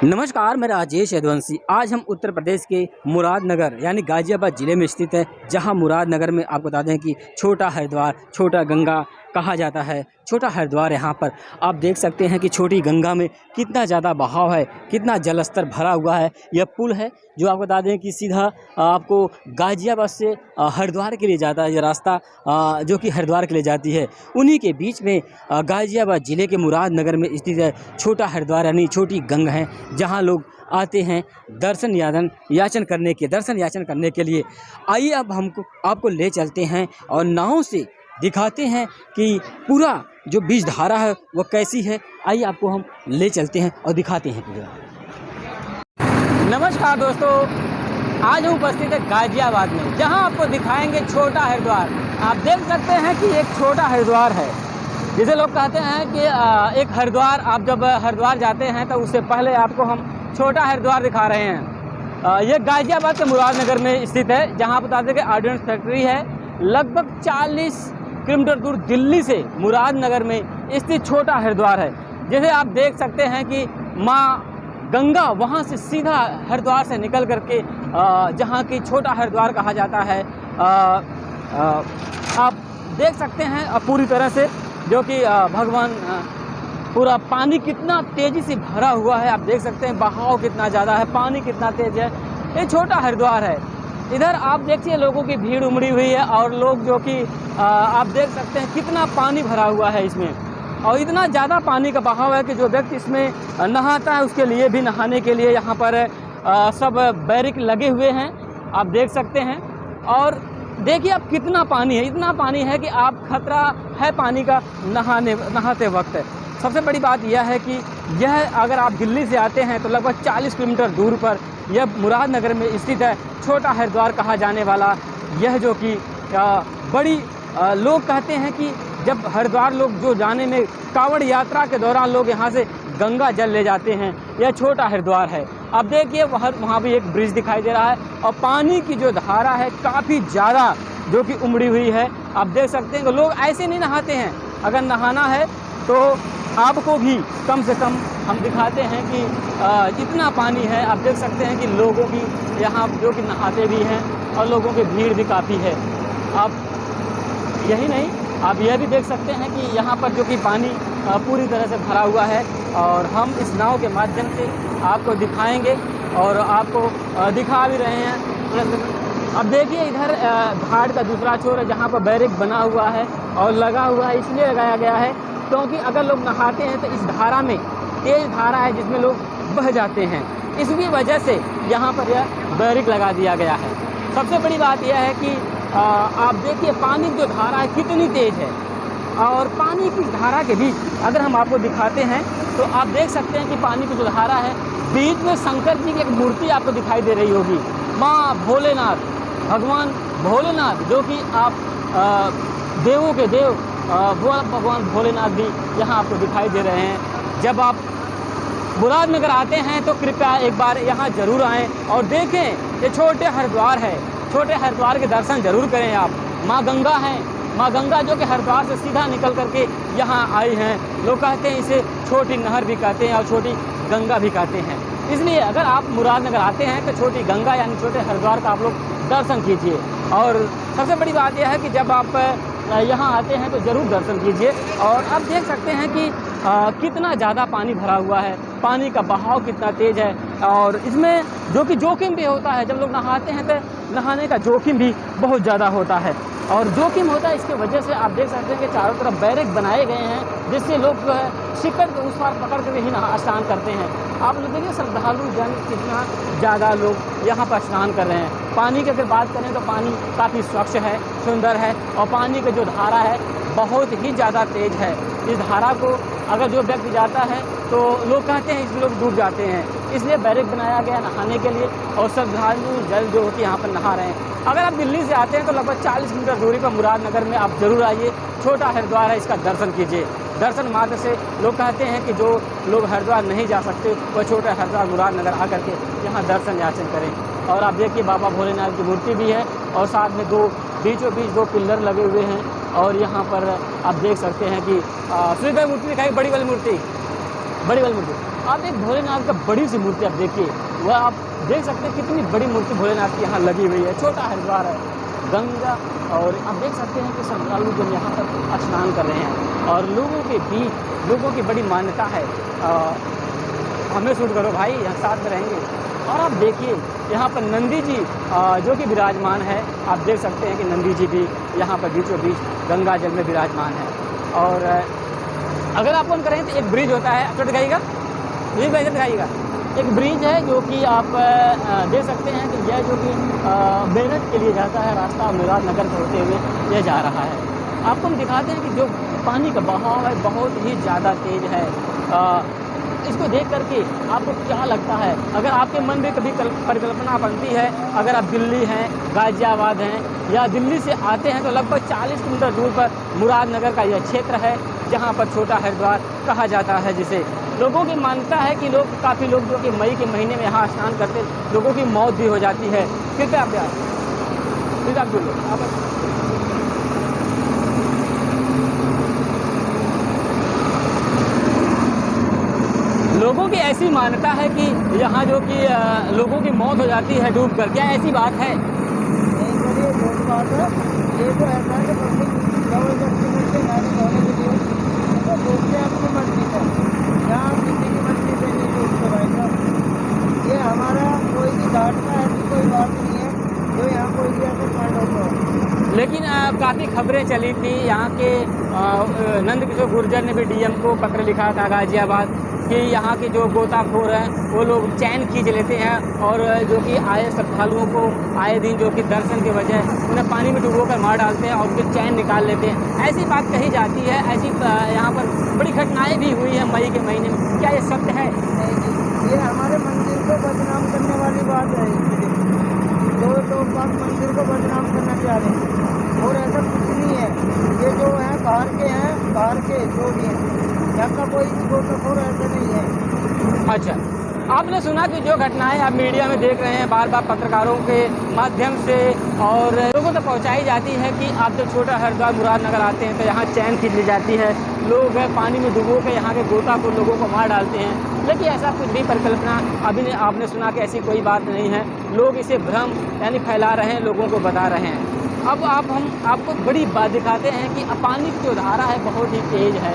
नमस्कार, मैं राजेश यदुवंशी। आज हम उत्तर प्रदेश के मुरादनगर यानी गाज़ियाबाद ज़िले में स्थित है, जहां मुरादनगर में आपको बता दें कि छोटा हरिद्वार, छोटा गंगा कहा जाता है। छोटा हरिद्वार यहाँ पर आप देख सकते हैं कि छोटी गंगा में कितना ज़्यादा बहाव है, कितना जलस्तर भरा हुआ है। यह पुल है जो आपको बता दें कि सीधा आपको गाज़ियाबाद से हरिद्वार के लिए जाता है। यह रास्ता जो कि हरिद्वार के लिए जाती है, उन्हीं के बीच में गाज़ियाबाद ज़िले के मुरादनगर में स्थित है छोटा हरिद्वार यानी छोटी गंगा है, जहाँ लोग आते हैं दर्शन याचन करने के लिए। आइए अब आपको ले चलते हैं और नाव से दिखाते हैं कि पूरा जो बीज धारा है वो कैसी है। आइए आपको हम ले चलते हैं और दिखाते हैं पूरा। नमस्कार दोस्तों, आज हम उपस्थित है गाज़ियाबाद में, जहां आपको दिखाएंगे छोटा हरिद्वार। आप देख सकते हैं कि एक छोटा हरिद्वार है, जिसे लोग कहते हैं कि एक हरिद्वार। आप जब हरिद्वार जाते हैं तो उससे पहले आपको हम छोटा हरिद्वार दिखा रहे हैं। ये गाज़ियाबाद के मुरादनगर में स्थित है, जहां बता दें कि ऑर्डिनेंस फैक्ट्री है। लगभग 40 किलोमीटर दूर दिल्ली से मुरादनगर में स्थित छोटा हरिद्वार है। जैसे आप देख सकते हैं कि माँ गंगा वहाँ से सीधा हरिद्वार से निकल करके जहाँ की छोटा हरिद्वार कहा जाता है, आप देख सकते हैं पूरी तरह से, जो कि भगवान पूरा पानी कितना तेज़ी से भरा हुआ है। आप देख सकते हैं बहाव कितना ज़्यादा है, पानी कितना तेज़ है। ये छोटा हरिद्वार है। इधर आप देखिए लोगों की भीड़ उमड़ी हुई है, और लोग जो कि आप देख सकते हैं कितना पानी भरा हुआ है इसमें, और इतना ज़्यादा पानी का बहाव है कि जो व्यक्ति इसमें नहाता है उसके लिए भी नहाने के लिए यहाँ पर सब बैरिक लगे हुए हैं, आप देख सकते हैं। और देखिए अब कितना पानी है, इतना पानी है कि आप खतरा है पानी का नहाते वक्त। सबसे बड़ी बात यह है कि यह अगर आप दिल्ली से आते हैं तो लगभग 40 किलोमीटर दूर पर यह मुरादनगर में स्थित है छोटा हरिद्वार कहा जाने वाला। यह जो कि बड़ी लोग कहते हैं कि जब हरिद्वार लोग जो जाने में कांवड़ यात्रा के दौरान लोग यहाँ से गंगा जल ले जाते हैं, यह छोटा हरिद्वार है। अब देखिए वहाँ भी एक ब्रिज दिखाई दे रहा है, और पानी की जो धारा है काफ़ी ज़्यादा जो कि उमड़ी हुई है। आप देख सकते हैं कि लोग ऐसे नहीं नहाते हैं। अगर नहाना है तो आपको भी कम से कम हम दिखाते हैं कि इतना पानी है। आप देख सकते हैं कि लोगों की यहाँ जो कि नहाते भी हैं, और लोगों की भीड़ भी काफ़ी है। आप यही नहीं, आप यह भी देख सकते हैं कि यहाँ पर जो कि पानी पूरी तरह से भरा हुआ है, और हम इस नाव के माध्यम से आपको दिखाएंगे और आपको दिखा भी रहे हैं। अब देखिए इधर घाट का दूसरा छोर है, जहाँ पर बैरिक बना हुआ है और लगा हुआ है। इसलिए लगाया गया है क्योंकि अगर लोग नहाते हैं तो इस धारा में तेज़ धारा है जिसमें लोग बह जाते हैं, इसकी वजह से यहाँ पर यह बैरिक लगा दिया गया है। सबसे बड़ी बात यह है कि आप देखिए पानी की जो धारा है कितनी तेज़ है, और पानी की धारा के बीच अगर हम आपको दिखाते हैं तो आप देख सकते हैं कि पानी की जो धारा है, बीच में शंकर जी की एक मूर्ति आपको दिखाई दे रही होगी। माँ भोलेनाथ, भगवान भोलेनाथ, जो कि आप देवों के देव भगवान भोलेनाथ भी यहाँ आपको दिखाई दे रहे हैं। जब आप मुरादनगर आते हैं तो कृपया एक बार यहाँ ज़रूर आएँ और देखें ये छोटे हरिद्वार है। छोटे हरिद्वार के दर्शन ज़रूर करें आप। माँ गंगा हैं, माँ गंगा जो कि हरिद्वार से सीधा निकल करके यहाँ आई हैं। लोग कहते हैं इसे छोटी नहर भी कहते हैं और छोटी गंगा भी कहते हैं। इसलिए अगर आप मुरादनगर आते हैं तो छोटी गंगा यानी छोटे हरिद्वार का आप लोग दर्शन कीजिए। और सबसे बड़ी बात यह है कि जब आप यहाँ आते हैं तो ज़रूर दर्शन कीजिए। और आप देख सकते हैं कि कितना ज़्यादा पानी भरा हुआ है, पानी का बहाव कितना तेज़ है, और इसमें जो कि जोखिम भी होता है। जब लोग नहाते हैं तो नहाने का जोखिम भी बहुत ज़्यादा होता है, और जोखिम होता है इसकी वजह से आप देख सकते हैं कि चारों तरफ बैरिक बनाए गए हैं, जिससे लोग जो है शिकड़ के उस पार पकड़ कर ही स्नान करते हैं। आप लोग देखिए श्रद्धालु जन कितना ज़्यादा लोग यहाँ पर स्नान कर रहे हैं। पानी की अगर बात करें तो पानी काफ़ी स्वच्छ है, सुंदर है, और पानी की जो धारा है बहुत ही ज़्यादा तेज़ है। इस धारा को अगर जो व्यक्ति जाता है तो लोग कहते हैं इसमें लोग डूब जाते हैं, इसलिए बैरिक बनाया गया नहाने के लिए, और श्रद्धालु जल जो होती है यहाँ पर नहा रहे हैं। अगर आप दिल्ली से आते हैं तो लगभग 40 मीटर दूरी पर मुरादनगर में आप ज़रूर आइए। छोटा हरिद्वार है, इसका दर्शन कीजिए। दर्शन मात्र से लोग कहते हैं कि जो लोग हरिद्वार नहीं जा सकते वह छोटे हरिद्वार मुरादनगर आकर के यहाँ दर्शन याचन करें। और आप देखिए बाबा भोलेनाथ की मूर्ति भी है, और साथ में बीचों बीच दो पिल्लर लगे हुए हैं। और यहाँ पर आप देख सकते हैं कि सूर्यदेव मूर्ति दिखाई, बड़ी वाली मूर्ति बड़ी वाली मूर्ति। आप एक भोलेनाथ का बड़ी सी मूर्ति आप देखिए, वह आप देख सकते हैं कितनी बड़ी मूर्ति भोलेनाथ की यहाँ लगी हुई है। छोटा हरिद्वार है, गंगा, और आप देख सकते हैं कि श्रद्धालु जब यहाँ पर स्नान कर रहे हैं और लोगों के बीच लोगों की बड़ी मान्यता है। हमें शूट करो भाई, यहाँ साथ में रहेंगे। और आप देखिए यहाँ पर नंदी जी जो कि विराजमान है, आप देख सकते हैं कि नंदी जी भी यहाँ पर बीचों बीच गंगा जल में विराजमान है। और अगर आप ऑन करें तो एक ब्रिज होता है, आपको दिखाइएगा, ब्रिज वैसे दिखाइएगा, एक ब्रिज है जो कि आप देख सकते हैं कि यह जो कि मेरठ के लिए जाता है रास्ता, मुरादनगर से होते हुए यह जा रहा है। आपको हम दिखाते हैं कि जो पानी का बहाव है बहुत ही ज़्यादा तेज़ है। इसको देख करके आपको क्या लगता है, अगर आपके मन में कभी परिकल्पना बनती है, अगर आप दिल्ली हैं, गाज़ियाबाद हैं या दिल्ली से आते हैं, तो लगभग 40 किलोमीटर दूर पर मुरादनगर का यह क्षेत्र है, जहां पर छोटा हरिद्वार कहा जाता है। जिसे लोगों की मान्यता है कि काफ़ी लोग जो कि मई के महीने में यहाँ स्नान करते, लोगों की मौत भी हो जाती है। कृपया आप जुड़ लो आप। लोगों की ऐसी मान्यता है कि यहाँ जो कि लोगों की मौत हो जाती है डूब कर, क्या ऐसी बात है? नहीं सर, ये बहुत बात है। ये तो ऐसा है कि पब्लिक जबरदस्ती करके गाड़ी धोने के लिए तो डूबते अपनी मर्जी से, यहाँ किसी की मर्जी से नहीं डूबते भाई साहब। ये हमारा कोई भी घाट का ऐसी कोई बात नहीं है जो यहाँ कोई भी ऐसे कांड होता हो। लेकिन काफ़ी खबरें चली थी, यहाँ के नंद किशोर गुर्जर ने भी डीएम को पत्र लिखा था गाज़ियाबाद कि यहाँ के जो गोताखोर हैं वो लोग चैन खींच लेते हैं और जो कि आए श्रद्धालुओं को आए दिन जो कि दर्शन के वजह उन्हें पानी में डुबो कर मार डालते हैं और उनके चैन निकाल लेते हैं। ऐसी बात कही जाती है, ऐसी यहाँ पर बड़ी घटनाएं भी हुई हैं मई के महीने में, क्या ये सत्य है? नहीं जी, ये हमारे मंदिर को बदनाम करने वाली बात है। जो लोग बात मंदिर को बदनाम करना चाह रहे हैं, और ऐसा कुछ नहीं है। ये जो है बाहर के जो भी हैं, यहाँ का कोई गोताखोर ऐसा नहीं है। अच्छा, आपने सुना कि जो घटनाएं आप मीडिया में देख रहे हैं बार बार पत्रकारों के माध्यम से और लोगों तक पहुंचाई जाती है कि आप जब छोटा हरिद्वार मुरादनगर आते हैं तो यहाँ चैन खींच ली जाती है, लोग पानी में डुबो के यहाँ के गोताखोर लोगों को मार डालते हैं। लेकिन ऐसा कुछ भी परिकल्पना अभी आपने सुना कि ऐसी कोई बात नहीं है। लोग इसे भ्रम यानी फैला रहे हैं, लोगों को बता रहे हैं। अब हम आपको बड़ी बात दिखाते हैं कि पानी की जो धारा है बहुत ही तेज़ है।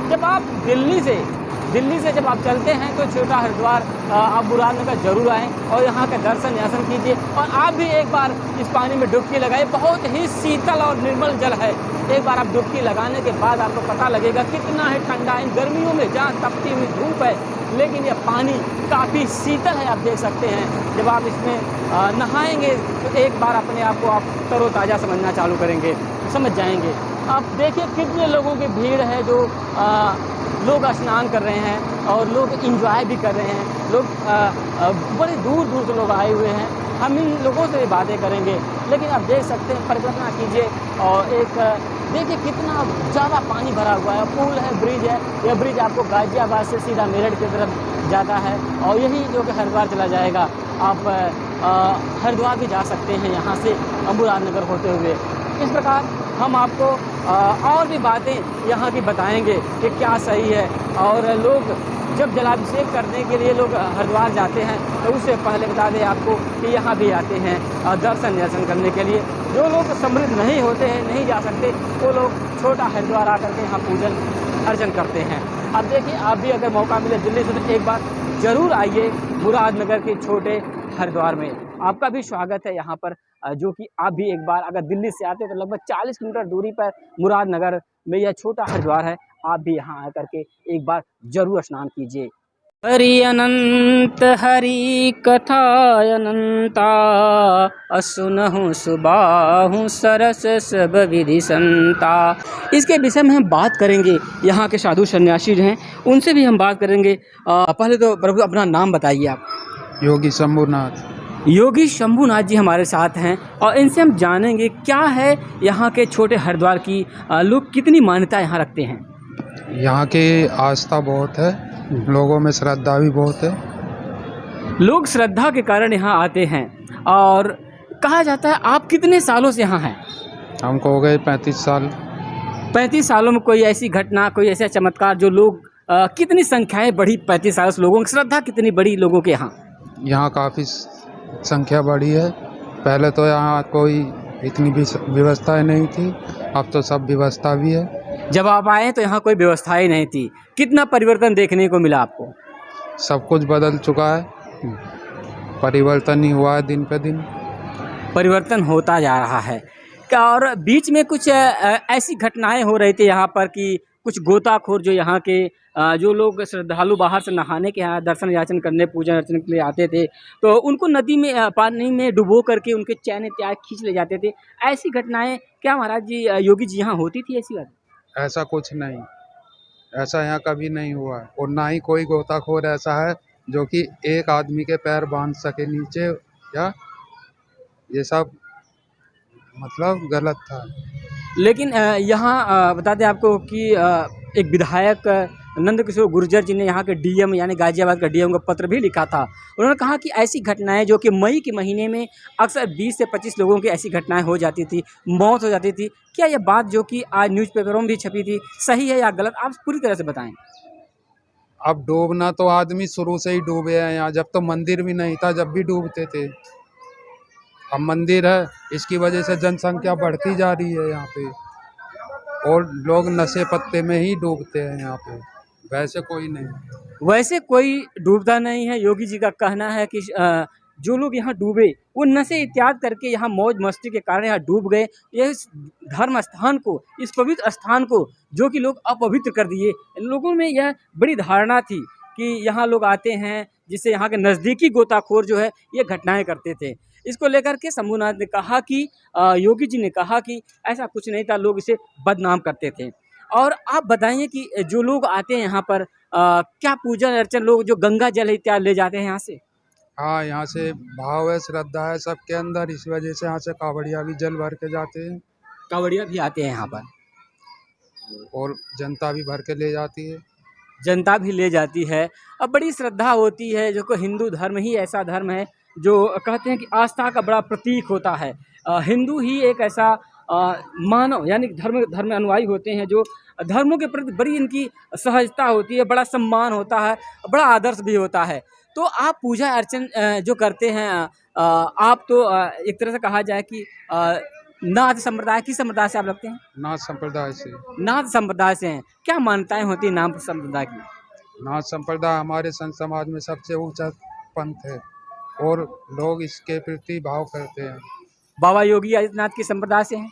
जब आप दिल्ली से जब आप चलते हैं तो छोटा हरिद्वार आप मुरादनगर जरूर आएँ और यहाँ का दर्शन कीजिए और आप भी एक बार इस पानी में डुबकी लगाए। बहुत ही शीतल और निर्मल जल है। एक बार आप डुबकी लगाने के बाद आपको पता लगेगा कितना है ठंडा है। गर्मियों में जहाँ तपती हुई धूप है, लेकिन यह पानी काफ़ी शीतल है, आप देख सकते हैं। जब आप इसमें नहाएंगे तो एक बार अपने आप को आप तरोताज़ा समझना चालू करेंगे, समझ जाएंगे। आप देखिए कितने लोगों की भीड़ है, जो लोग स्नान कर रहे हैं और लोग एंजॉय भी कर रहे हैं। लोग बड़े दूर दूर से लोग आए हुए हैं। हम इन लोगों से भी बातें करेंगे, लेकिन आप देख सकते हैं, परिकल्पना कीजिए और एक देखिए कितना ज़्यादा पानी भरा हुआ है। पुल है, ब्रिज है, यह ब्रिज आपको गाज़ियाबाद से सीधा मेरठ की तरफ जाता है और यही जो कि हरिद्वार चला जाएगा। आप हरिद्वार भी जा सकते हैं यहाँ से मुरादनगर होते हुए। इस प्रकार हम आपको और भी बातें यहाँ की बताएंगे कि क्या सही है। और लोग जब जलाभिषेक करने के लिए लोग हरिद्वार जाते हैं तो उससे पहले बता दें आपको कि यहाँ भी आते हैं दर्शन करने के लिए। जो लोग समृद्ध नहीं होते हैं, नहीं जा सकते, वो लोग छोटा हरिद्वार आकर के यहाँ पूजन अर्चन करते हैं। अब देखिए, आप भी अगर मौका मिले दिल्ली से तो एक बार ज़रूर आइए मुरादनगर के छोटे हरिद्वार में। आपका भी स्वागत है यहाँ पर, जो कि आप भी एक बार अगर दिल्ली से आते हैं तो लगभग 40 किलोमीटर दूरी पर मुरादनगर में यह छोटा हरिद्वार है। आप भी यहाँ आकर के एक बार जरूर स्नान कीजिए। हरि अनंत हरि कथा अनंता, असुनहु सुबाहु सरस सब विधि संता। इसके विषय में हम बात करेंगे, यहाँ के साधु सन्यासी जो हैं उनसे भी हम बात करेंगे। पहले तो प्रभु अपना नाम बताइए आप। योगी शंभुनाथ। योगी शंभुनाथ जी हमारे साथ हैं और इनसे हम जानेंगे क्या है यहाँ के छोटे हरिद्वार की, लोग कितनी मान्यता यहाँ रखते हैं। यहाँ की आस्था बहुत है, लोगों में श्रद्धा भी बहुत है। लोग श्रद्धा के कारण यहाँ आते हैं और कहा जाता है आप कितने सालों से यहाँ हैं। हमको हो गए 35 साल। 35 सालों में कोई ऐसी घटना, कोई ऐसा चमत्कार जो लोग कितनी संख्याएं बढ़ी 35 लोगों की, श्रद्धा कितनी बड़ी लोगों के यहाँ? यहाँ काफ़ी संख्या बढ़ी है। पहले तो यहाँ कोई इतनी भी व्यवस्थाएं नहीं थी, अब तो सब व्यवस्था भी है। जब आप आए तो यहाँ कोई व्यवस्था ही नहीं थी, कितना परिवर्तन देखने को मिला आपको? सब कुछ बदल चुका है, परिवर्तन ही हुआ है दिन पे दिन। परिवर्तन होता जा रहा है क्या? और बीच में कुछ ऐसी घटनाएं हो रही थी यहाँ पर कि कुछ गोताखोर जो यहाँ के जो लोग श्रद्धालु बाहर से नहाने के यहाँ दर्शन याचन करने पूजन अर्चन के लिए आते थे, तो उनको नदी में पानी में डुबो करके उनके चैन इत्यादि खींच ले जाते थे। ऐसी घटनाएं क्या महाराज जी, योगी जी यहाँ होती थी ऐसी बात? ऐसा कुछ नहीं, ऐसा यहाँ कभी नहीं हुआ है। और ना ही कोई गोताखोर ऐसा है जो कि एक आदमी के पैर बांध सके नीचे, या ये सब मतलब गलत था। लेकिन यहाँ बता दें आपको कि एक विधायक नंदकिशोर गुर्जर जी ने यहाँ के डीएम यानी गाजियाबाद का डीएम को पत्र भी लिखा था। उन्होंने कहा कि ऐसी घटनाएं जो कि मई के महीने में अक्सर 20 से 25 लोगों की ऐसी घटनाएं हो जाती थी, मौत हो जाती थी। क्या यह बात जो कि आज न्यूज़पेपरों में भी छपी थी सही है या गलत? आप पूरी तरह से बताएं। अब डूबना तो आदमी शुरू से ही डूबे हैं यहाँ, जब तो मंदिर भी नहीं था जब भी डूबते थे। अब मंदिर है, इसकी वजह से जनसंख्या बढ़ती जा रही है यहाँ पे, और लोग नशे पत्ते में ही डूबते हैं यहाँ पे, वैसे कोई नहीं। वैसे कोई डूबता नहीं है। योगी जी का कहना है कि जो लोग यहाँ डूबे वो नशे इत्यादि करके यहाँ मौज मस्ती के कारण यहाँ डूब गए। ये इस धर्म स्थान को, इस पवित्र स्थान को जो कि लोग अपवित्र कर दिए। लोगों में यह बड़ी धारणा थी कि यहाँ लोग आते हैं, जिससे यहाँ के नज़दीकी गोताखोर जो है ये घटनाएं करते थे। इसको लेकर के शंभूनाथ ने कहा कि योगी जी ने कहा कि ऐसा कुछ नहीं था, लोग इसे बदनाम करते थे। और आप बताइए कि जो लोग आते हैं यहाँ पर क्या पूजन अर्चन, लोग जो गंगा जल इत्यादि ले जाते हैं यहाँ से? हाँ, यहाँ से भाव है, श्रद्धा है सबके अंदर, इस वजह से यहाँ से कांवड़िया भी जल भर के जाते हैं। कांवड़िया भी आते हैं यहाँ पर और जनता भी भर के ले जाती है। जनता भी ले जाती है। अब बड़ी श्रद्धा होती है, जो कि हिंदू धर्म ही ऐसा धर्म है जो कहते हैं कि आस्था का बड़ा प्रतीक होता है। हिंदू ही एक ऐसा मानव यानी धर्म अनुयायी होते हैं जो धर्मों के प्रति बड़ी इनकी सहजता होती है, बड़ा सम्मान होता है, बड़ा आदर्श भी होता है। तो आप पूजा अर्चन जो करते हैं, आप तो एक तरह से कहा जाए कि नाथ संप्रदाय, किस संप्रदाय से आप लगते हैं? नाथ संप्रदाय से। नाथ संप्रदाय से हैं। क्या मान्यताएं होती हैं नाथ संप्रदाय की? नाथ संप्रदाय हमारे संत समाज में सबसे ऊंचा पंथ है और लोग इसके प्रति भाव करते हैं। बाबा योगी आदित्यनाथ की संप्रदाय से हैं?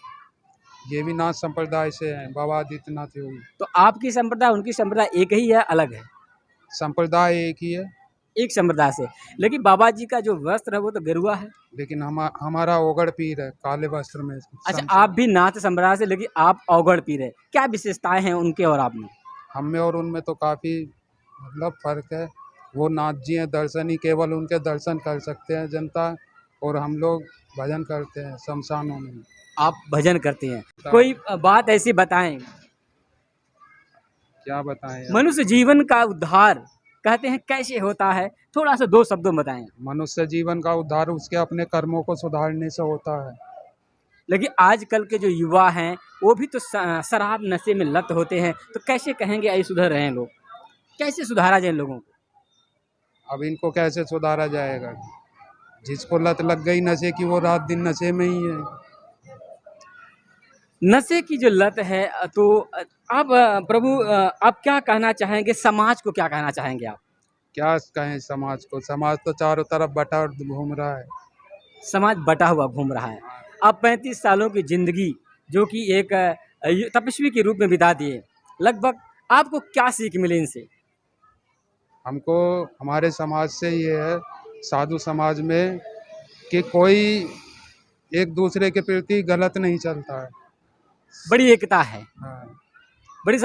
ये भी नाथ संप्रदाय से हैं, बाबा आदित्यनाथ योगी। तो आपकी संप्रदाय उनकी संप्रदाय एक ही है, अलग है? संप्रदाय एक ही है, एक संप्रदाय से। लेकिन बाबा जी का जो वस्त्र है वो तो गेरुआ है। लेकिन हमारा ओगड़ पीर है काले वस्त्र में। अच्छा, आप भी नाथ संप्रदाय से, लेकिन आप अवगढ़ पीर है। क्या विशेषताएं हैं उनके और आप में? हम में और उनमें तो काफ़ी मतलब फ़र्क है। वो नाथ जी हैं दर्शनी, केवल उनके दर्शन कर सकते हैं जनता, और हम लोग भजन करते हैं शमशानों में। आप भजन करते हैं। कोई बात ऐसी बताएं। क्या बताएं यार? मनुष्य जीवन का उद्धार कहते हैं कैसे होता है, थोड़ा सा 2 शब्दों में बताएं। मनुष्य जीवन का उद्धार उसके अपने कर्मों को सुधारने से होता है। लेकिन आजकल के जो युवा हैं वो भी तो शराब नशे में लत होते हैं, तो कैसे कहेंगे आई सुधर रहे हैं लोग? कैसे सुधारा जाए लोगों को? अब इनको कैसे सुधारा जाएगा? जिसको लत लग गई नशे की वो रात दिन नशे में ही है। नशे की जो लत है, तो आप प्रभु आप क्या कहना चाहेंगे, समाज को क्या कहना चाहेंगे आप? क्या कहें समाज को? समाज तो चारों तरफ बटा घूम रहा है। समाज बटा हुआ घूम रहा है। आप 35 सालों की ज़िंदगी जो कि एक तपस्वी के रूप में बिता दिए, लगभग आपको क्या सीख मिली इनसे? हमको हमारे समाज से ये है, साधु समाज में, कि कोई एक दूसरे के प्रति गलत नहीं चलता है। बड़ी एकता है। हाँ। बड़ी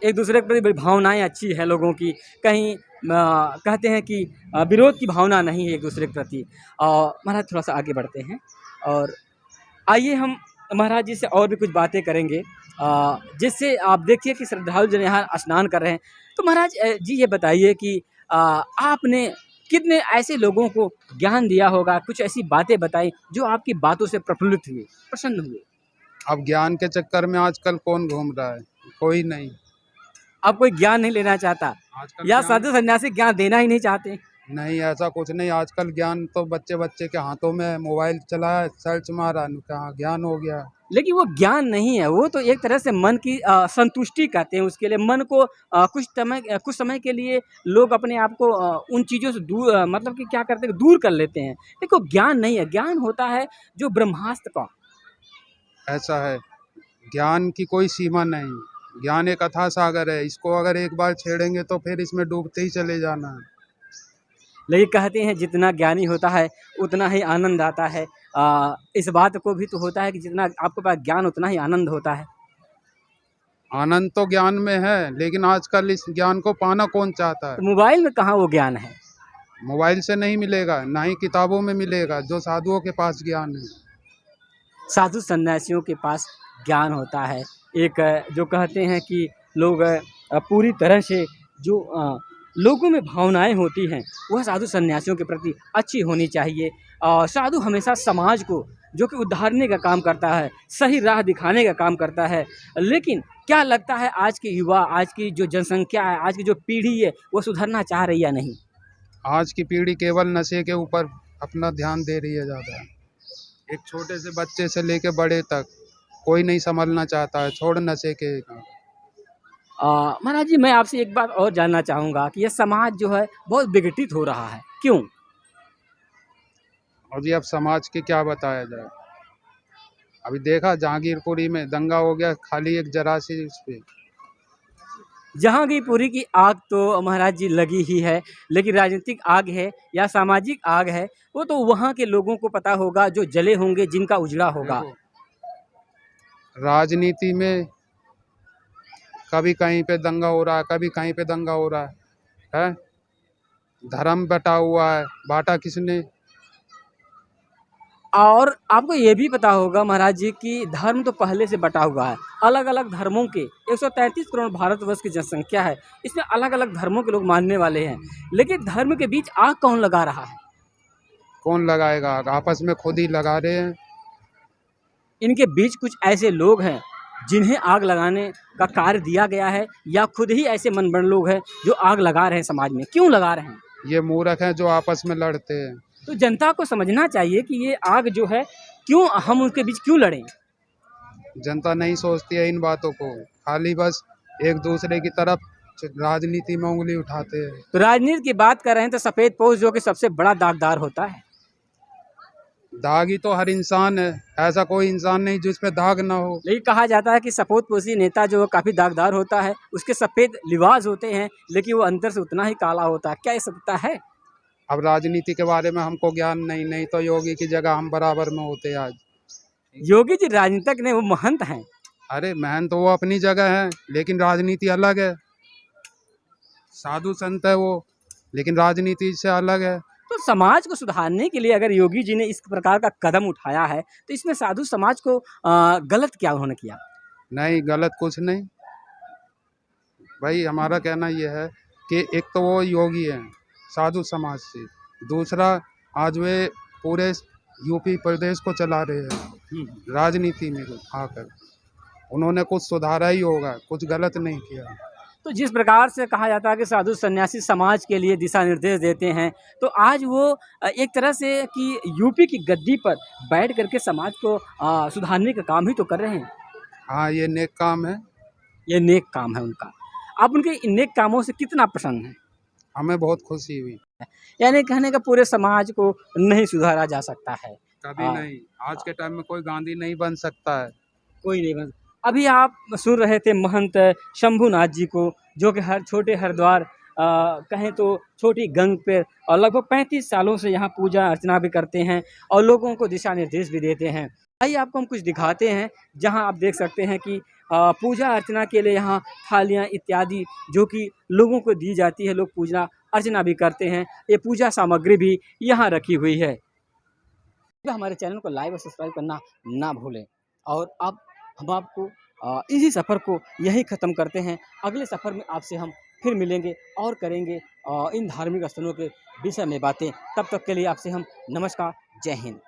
एक दूसरे के प्रति बड़ी भावनाएं अच्छी है लोगों की। कहीं कहते हैं कि विरोध की भावना नहीं है एक दूसरे के प्रति। महाराज थोड़ा सा आगे बढ़ते हैं और आइए हम महाराज जी से और भी कुछ बातें करेंगे, जिससे आप देखिए कि श्रद्धालु जन यहाँ स्नान कर रहे हैं। तो महाराज जी ये बताइए कि आपने कितने ऐसे लोगों को ज्ञान दिया होगा, कुछ ऐसी बातें बताई जो आपकी बातों से प्रफुल्लित हुए, प्रसन्न हुए? अब ज्ञान के चक्कर में आजकल कौन घूम रहा है? कोई नहीं। अब कोई ज्ञान नहीं लेना चाहता आजकल या ज्ञान साधु सन्यासी ज्ञान देना ही नहीं चाहते। नहीं, ऐसा कुछ नहीं। आजकल ज्ञान तो बच्चे बच्चे के हाथों में है। मोबाइल चलाया, सर्च मारा, कहाँ ज्ञान हो गया। लेकिन वो ज्ञान नहीं है, वो तो एक तरह से मन की संतुष्टि कहते हैं उसके लिए। मन को कुछ समय के लिए लोग अपने आप को उन चीज़ों से दूर मतलब कि क्या करते हैं, दूर कर लेते हैं। देखो ज्ञान नहीं है, ज्ञान होता है जो ब्रह्मास्त्र का। ऐसा है, ज्ञान की कोई सीमा नहीं। ज्ञान एक अथाह सागर है, इसको अगर एक बार छेड़ेंगे तो फिर इसमें डूबते ही चले जाना है। लेकिन कहते हैं जितना ज्ञानी होता है उतना ही आनंद आता है। इस बात को भी तो होता है कि जितना आपके पास ज्ञान उतना ही आनंद होता है। आनंद तो ज्ञान में है, लेकिन आजकल इस ज्ञान को पाना कौन चाहता है। तो मोबाइल में कहाँ वो ज्ञान है। मोबाइल से नहीं मिलेगा, ना ही किताबों में मिलेगा, जो साधुओं के पास ज्ञान है। साधु सन्यासियों के पास ज्ञान होता है। एक जो कहते हैं कि लोग पूरी तरह से जो लोगों में भावनाएं होती हैं वह साधु सन्यासियों के प्रति अच्छी होनी चाहिए। साधु हमेशा समाज को जो कि उद्धारने का काम करता है, सही राह दिखाने का काम करता है। लेकिन क्या लगता है आज के युवा, आज की जो जनसंख्या है, आज की जो पीढ़ी है, वो सुधरना चाह रही है नहीं। आज की पीढ़ी केवल नशे के ऊपर अपना ध्यान दे रही है ज़्यादा। एक छोटे से बच्चे से लेके बड़े तक कोई नहीं संभलना चाहता है, छोड़ नशे के। महाराज जी, मैं आपसे एक बात और जानना चाहूँगा कि यह समाज जो है बहुत विघटित हो रहा है, क्यों? और जी अब समाज के क्या बताया जाए। अभी देखा जहांगीरपुरी में दंगा हो गया, खाली एक जरा सी उस पे। जहांगीरपुरी की आग तो महाराज जी लगी ही है, लेकिन राजनीतिक आग है या सामाजिक आग है वो तो वहाँ के लोगों को पता होगा, जो जले होंगे, जिनका उजड़ा होगा। देखो, राजनीति में कभी कहीं पे दंगा हो रहा है, कभी कहीं पे दंगा हो रहा है। धर्म बटा हुआ है, बांटा किसने। और आपको ये भी पता होगा महाराज जी कि धर्म तो पहले से बटा हुआ है। अलग अलग धर्मों के 133 करोड़ भारतवर्ष की जनसंख्या है, इसमें अलग अलग धर्मों के लोग मानने वाले हैं। लेकिन धर्म के बीच आग कौन लगा रहा है? कौन लगाएगा? आपस में खुद ही लगा रहे हैं। इनके बीच कुछ ऐसे लोग हैं जिन्हें आग लगाने का कार्य दिया गया है, या खुद ही ऐसे मनगढ़ंत लोग हैं जो आग लगा रहे हैं समाज में? क्यों लगा रहे हैं? ये मूर्ख हैं जो आपस में लड़ते हैं। तो जनता को समझना चाहिए कि ये आग जो है क्यों, हम उनके बीच क्यों लड़ें। जनता नहीं सोचती है इन बातों को, खाली बस एक दूसरे की तरफ राजनीति में उंगली उठाते हैं। तो राजनीति की बात कर रहे हैं तो सफ़ेद पोश जो कि सबसे बड़ा दागदार होता है। दागी तो हर इंसान है, ऐसा कोई इंसान नहीं जिसमें दाग ना हो। लेकिन कहा जाता है कि सफ़ेदपोशी नेता जो काफ़ी दागदार होता है, उसके सफ़ेद लिबास होते हैं लेकिन वो अंदर से उतना ही काला होता है। क्या ये सत्य है? अब राजनीति के बारे में हमको ज्ञान नहीं तो योगी की जगह हम बराबर में होते आज। योगी जी राजनीतिक नहीं, वो महंत हैं। अरे महन तो वो अपनी जगह है, लेकिन राजनीति अलग है। साधु संत है वो, लेकिन राजनीति से अलग है। तो समाज को सुधारने के लिए अगर योगी जी ने इस प्रकार का कदम उठाया है तो इसमें साधु समाज को गलत क्या उन्होंने किया? नहीं, गलत कुछ नहीं भाई। हमारा कहना यह है कि एक तो वो योगी हैं साधु समाज से, दूसरा आज वे पूरे यूपी प्रदेश को चला रहे हैं राजनीति में आकर। उन्होंने कुछ सुधारा ही होगा, कुछ गलत नहीं किया। तो जिस प्रकार से कहा जाता है कि साधु सन्यासी समाज के लिए दिशा निर्देश देते हैं, तो आज वो एक तरह से कि यूपी की गद्दी पर बैठ करके समाज को सुधारने का काम ही तो कर रहे हैं। हाँ, ये नेक काम है। ये नेक काम है उनका। आप उनके इन नेक कामों से कितना प्रसन्न हैं? हमें बहुत खुशी हुई। यानी कहने का पूरे समाज को नहीं सुधारा जा सकता है कभी नहीं। आज के टाइम में कोई गांधी नहीं बन सकता है। कोई नहीं बन। अभी आप सुन रहे थे महंत शंभुनाथ जी को, जो कि छोटे हरिद्वार कहें तो छोटी गंग पे और लगभग 35 सालों से यहाँ पूजा अर्चना भी करते हैं और लोगों को दिशा निर्देश भी देते हैं। आइए आपको हम कुछ दिखाते हैं, जहाँ आप देख सकते हैं कि पूजा अर्चना के लिए यहाँ थालियाँ इत्यादि जो कि लोगों को दी जाती है, लोग पूजा अर्चना भी करते हैं। ये पूजा सामग्री भी यहाँ रखी हुई है। हमारे चैनल को लाइक और सब्सक्राइब करना ना भूलें। और अब हम आपको इसी सफ़र को यहीं ख़त्म करते हैं। अगले सफ़र में आपसे हम फिर मिलेंगे और करेंगे इन धार्मिक स्थलों के विषय में बातें। तब तक के लिए आपसे हम नमस्कार, जय हिंद।